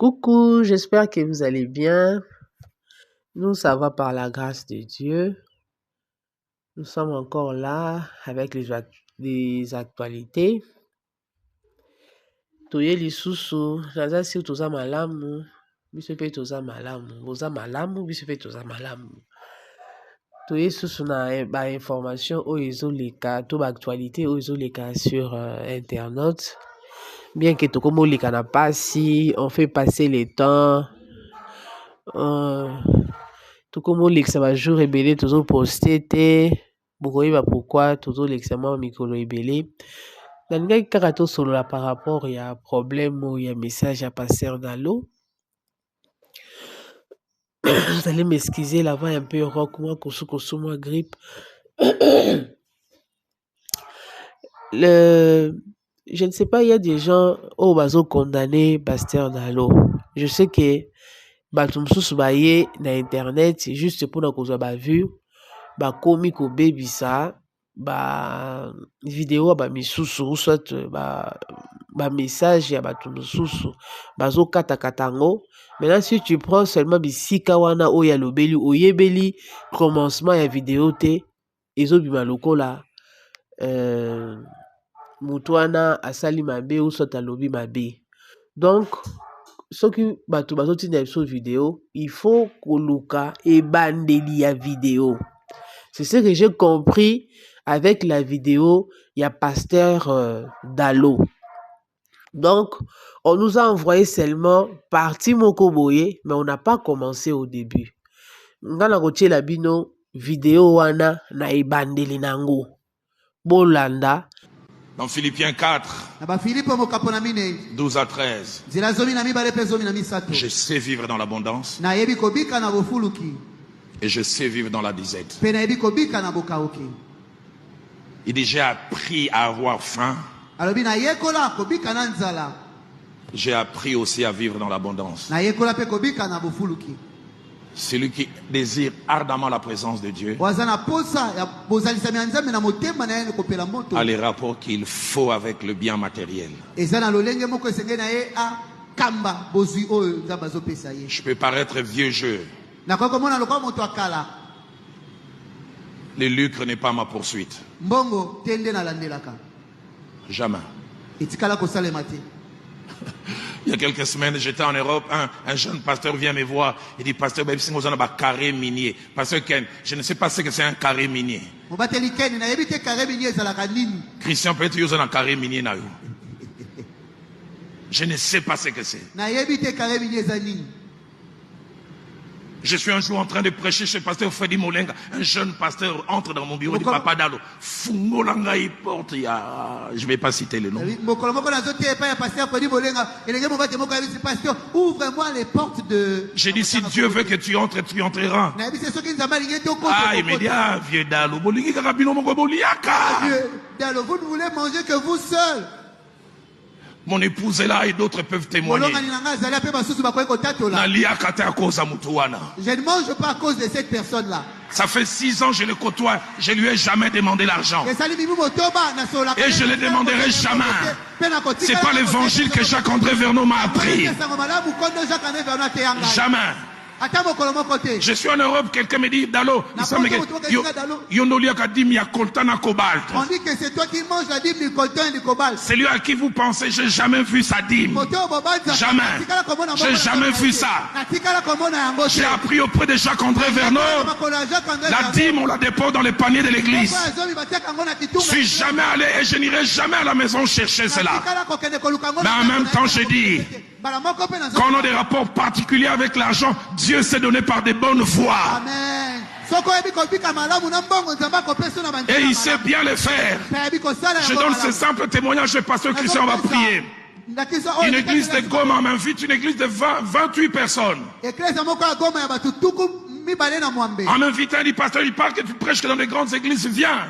Coucou, j'espère que vous allez bien. Nous, ça va par la grâce de Dieu. Nous sommes encore là avec les actualités. Toye lisusu, naza si toza malamu, biso pe toza malamu, boza malamu, biso pe toza malamu. Toye susu na ba information oyo ezoleka, to ba actualité oyo ezoleka sur internet. Bien que tokomo leka na pasi, on fait passer le temps. Tokomo lekisa ba jour ebele tozo poster te. Bokoyeba pourquoi tozo lekisa ma mikolo ebele. Nalingaki kaka tosolola par rapport ya problème ou ya message à passer dans l'eau. Vous allez m'excuser, la voix est un peu rock, moi moi grippe. Je ne sais pas, il y a des gens au bazo condamné Pasteur Dalo. Je sais que batumsusu baye na internet c'est juste pour na kozwa ba vue ba komi ko baby ça ba vidéo ba misusu ou soit ba message ya batumsusu bazo kata katango. Maintenant si tu prends seulement bisika wana oya lobeli oyebeli commencement ya vidéo te ezobima lokola mutu wana asali mabe ou soit alobi mabe. Donc ce qui bato bazotina biso vidéo, il faut koluka et bandeli ya vidéo. C'est ce que j'ai compris avec la vidéo il y a Pasteur Dalo. Donc on nous a envoyé seulement partie moko boye, mais on n'a pas commencé au début. Ngana kotie la bino vidéo wana na ebandeli nango. Bolanda dans Philippiens 4, 12 à 13. Je sais vivre dans l'abondance et je sais vivre dans la disette. Il dit, j'ai appris à avoir faim. J'ai appris aussi à vivre dans l'abondance. Celui qui désire ardemment la présence de Dieu a les rapports qu'il faut avec le bien matériel. Je peux paraître vieux jeu. Le lucre n'est pas ma poursuite. Jamais. Il y a quelques semaines, j'étais en Europe, un jeune pasteur vient me voir, il dit, pasteur, on a un carré minier. Pasteur Ken, je ne sais pas ce que c'est un carré minier. Christian, peut-être qu'il y a un carré minier. Je ne sais pas ce que c'est. Je suis un jour en train de prêcher chez le pasteur Freddy Molenga. Un jeune pasteur entre dans mon bureau, dit Papa Dalo. Fungolanga il porte. Je ne vais pas citer le nom. Ouvre-moi les portes de. J'ai dit si Dieu veut que tu entres, tu entreras. Ah, il me dit ah, vieux Dalo. Vieux Dalo, vous ne voulez manger que vous seul. Mon épouse est là et d'autres peuvent témoigner. Je ne mange pas à cause de cette personne-là. Ça fait 6 ans que je le côtoie. Je lui ai jamais demandé l'argent. Et je ne le demanderai jamais. C'est pas l'évangile que Jacques-André Verneau m'a appris. Jamais. Je suis en Europe, quelqu'un me dit Dalo, on dit que c'est toi qui manges la dîme du coltan et du cobalt. C'est lui à qui vous pensez, j'ai jamais vu sa dîme. Jamais. J'ai jamais vu ça. J'ai appris auprès de Jacques-André Verneau. La dîme, on la dépose dans les paniers de l'église. Je suis jamais allé et je n'irai jamais à la maison chercher cela. Mais en même temps, je dis, quand on a des rapports particuliers avec l'argent, Dieu s'est donné par des bonnes voies. Amen. Et il sait bien le faire. Je donne ce simple témoignage, le pasteur Christian va prier. Une église de Goma m'invite, une église de 28 personnes. En m'invitant, il dit, pasteur, il parle que tu prêches que dans les grandes églises, viens.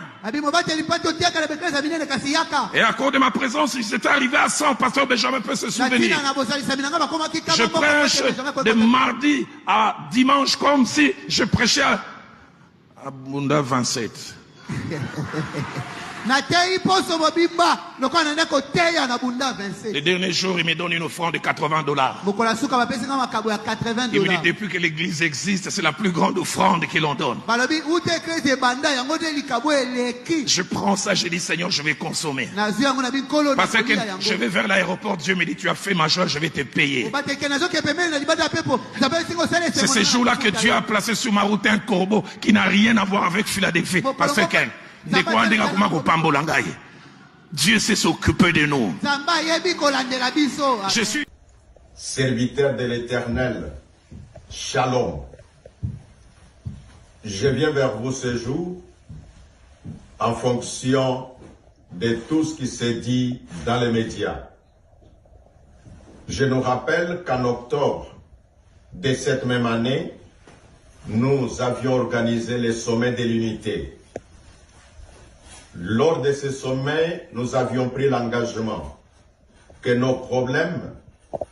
Et à cause de ma présence, il s'était arrivé à 100, pasteur Benjamin peut se souvenir. Je prêche de mardi à dimanche comme si je prêchais à Bunda 27. Les derniers jours, il me donne une offrande de $80. Il me dit, depuis que l'église existe, c'est la plus grande offrande que l'on donne. Je prends ça, je dis, Seigneur, je vais consommer. Parce que je vais vers l'aéroport, Dieu me dit, tu as fait ma joie, je vais te payer. C'est ce jour-là que Dieu a placé sur ma route un corbeau qui n'a rien à voir avec Philadelphie. Parce que Dieu sait s'occuper de nous. Je suis serviteur de l'Éternel. Shalom. Je viens vers vous ce jour en fonction de tout ce qui s'est dit dans les médias. Je nous rappelle qu'en octobre de cette même année, nous avions organisé le sommet de l'unité. Lors de ce sommet, nous avions pris l'engagement que nos problèmes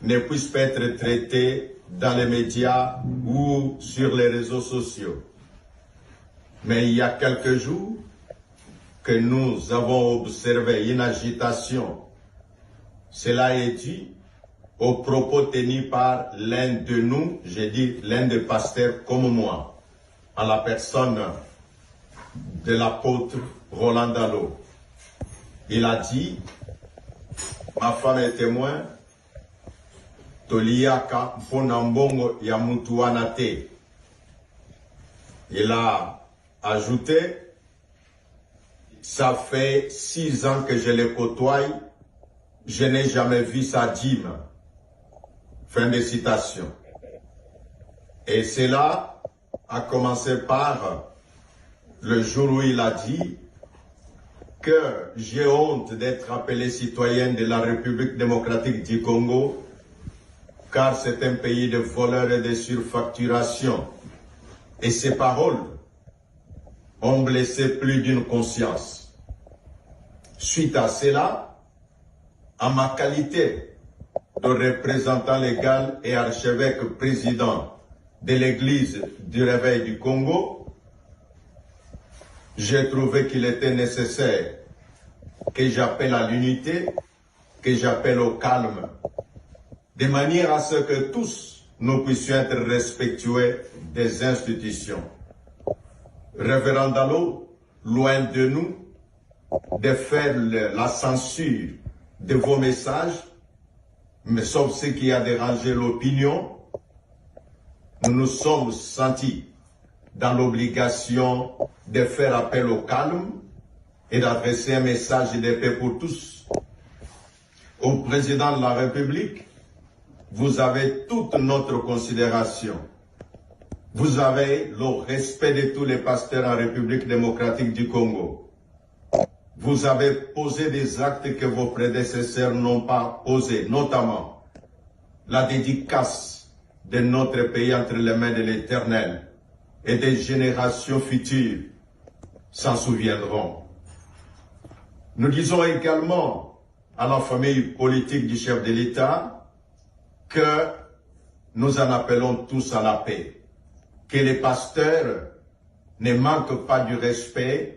ne puissent pas être traités dans les médias ou sur les réseaux sociaux. Mais il y a quelques jours que nous avons observé une agitation. Cela est dû aux propos tenus par l'un de nous, j'ai dit l'un des pasteurs comme moi, en la personne de l'apôtre Roland Dallot. Il a dit, ma femme est témoin, Toliaka Ponambongo Yamutuanate. Il a ajouté, ça fait 6 ans que je le côtoie, je n'ai jamais vu sa dîme. Fin de citation. Et cela a commencé par le jour où il a dit que j'ai honte d'être appelé citoyen de la République démocratique du Congo, car c'est un pays de voleurs et de surfacturation. Et ces paroles ont blessé plus d'une conscience. Suite à cela, en ma qualité de représentant légal et archevêque président de l'Église du Réveil du Congo, j'ai trouvé qu'il était nécessaire que j'appelle à l'unité, que j'appelle au calme, de manière à ce que tous nous puissions être respectueux des institutions. Révérend Dallot, loin de nous de faire la censure de vos messages, mais sauf ce qui a dérangé l'opinion, nous nous sommes sentis dans l'obligation de faire appel au calme et d'adresser un message de paix pour tous. Au président de la République, vous avez toute notre considération. Vous avez le respect de tous les pasteurs en République démocratique du Congo. Vous avez posé des actes que vos prédécesseurs n'ont pas posés, notamment la dédicace de notre pays entre les mains de l'Éternel, et des générations futures s'en souviendront. Nous disons également à la famille politique du chef de l'État que nous en appelons tous à la paix, que les pasteurs ne manquent pas du respect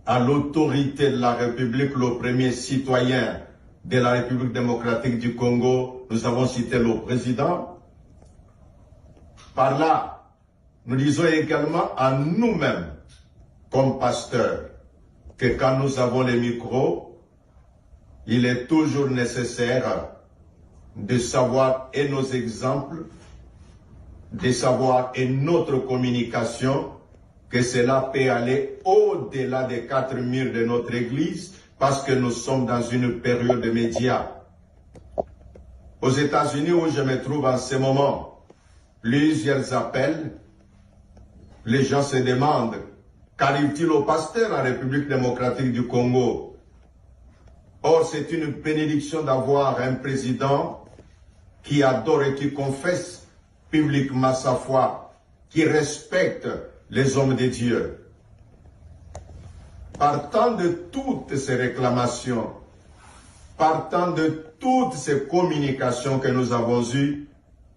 à l'autorité de la République, le premier citoyen de la République démocratique du Congo. Nous avons cité le président. Par là, nous disons également à nous-mêmes, comme pasteurs, que quand nous avons les micros, il est toujours nécessaire de savoir et nos exemples, de savoir et notre communication, que cela peut aller au-delà des 4 murs de notre Église, parce que nous sommes dans une période de médias. Aux États-Unis, où je me trouve en ce moment, plusieurs appels, les gens se demandent, qu'arrive-t-il au pasteur en République démocratique du Congo? Or, c'est une bénédiction d'avoir un président qui adore et qui confesse publiquement sa foi, qui respecte les hommes de Dieu. Partant de toutes ces réclamations, partant de toutes ces communications que nous avons eues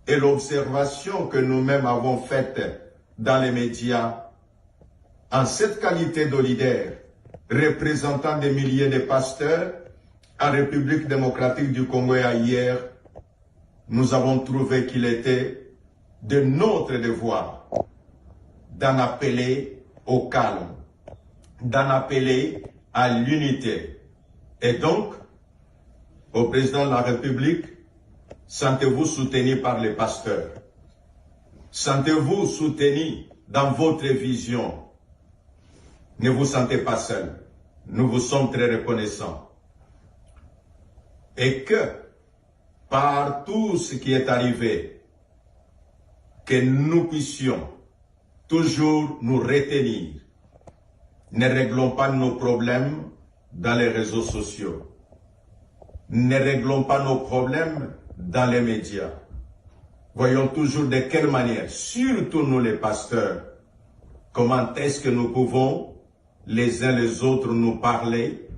et l'observation que nous-mêmes avons faite dans les médias, en cette qualité de leader, représentants des milliers de pasteurs en République démocratique du Congo et hier, nous avons trouvé qu'il était de notre devoir d'en appeler au calme, d'en appeler à l'unité. Et donc, au président de la République, sentez-vous soutenu par les pasteurs. Sentez-vous soutenu dans votre vision. Ne vous sentez pas seul. Nous vous sommes très reconnaissants. Et que, par tout ce qui est arrivé, que nous puissions toujours nous retenir. Ne réglons pas nos problèmes dans les réseaux sociaux. Ne réglons pas nos problèmes dans les médias. Voyons toujours de quelle manière, surtout nous les pasteurs, comment est-ce que nous pouvons les uns les autres nous parler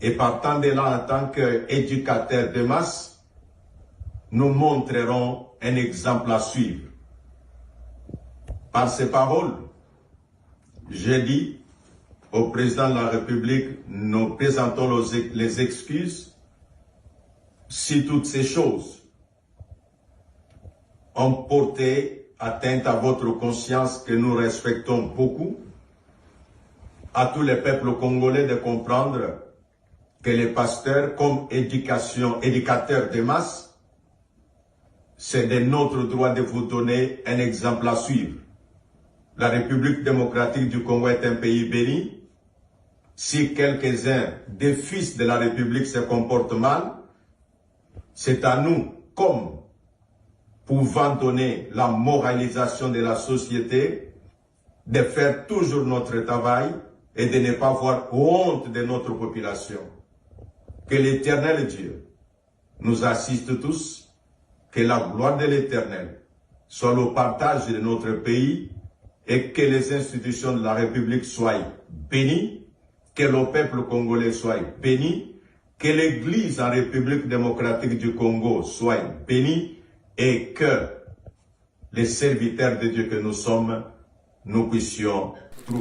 et partant de là en tant qu'éducateurs de masse, nous montrerons un exemple à suivre. Par ces paroles, j'ai dit au président de la République, nous présentons les excuses si toutes ces choses ont porté atteinte à votre conscience que nous respectons beaucoup, à tous les peuples congolais de comprendre que les pasteurs, comme éducateurs de masse, c'est de notre droit de vous donner un exemple à suivre. La République démocratique du Congo est un pays béni. Si quelques-uns des fils de la République se comportent mal, c'est à nous, comme pouvant donner la moralisation de la société, de faire toujours notre travail et de ne pas avoir honte de notre population. Que l'Éternel Dieu nous assiste tous, que la gloire de l'Éternel soit le partage de notre pays et que les institutions de la République soient bénies, que le peuple congolais soit béni, que l'Église en République démocratique du Congo soit bénie et que les serviteurs de Dieu que nous sommes, nous puissions trouver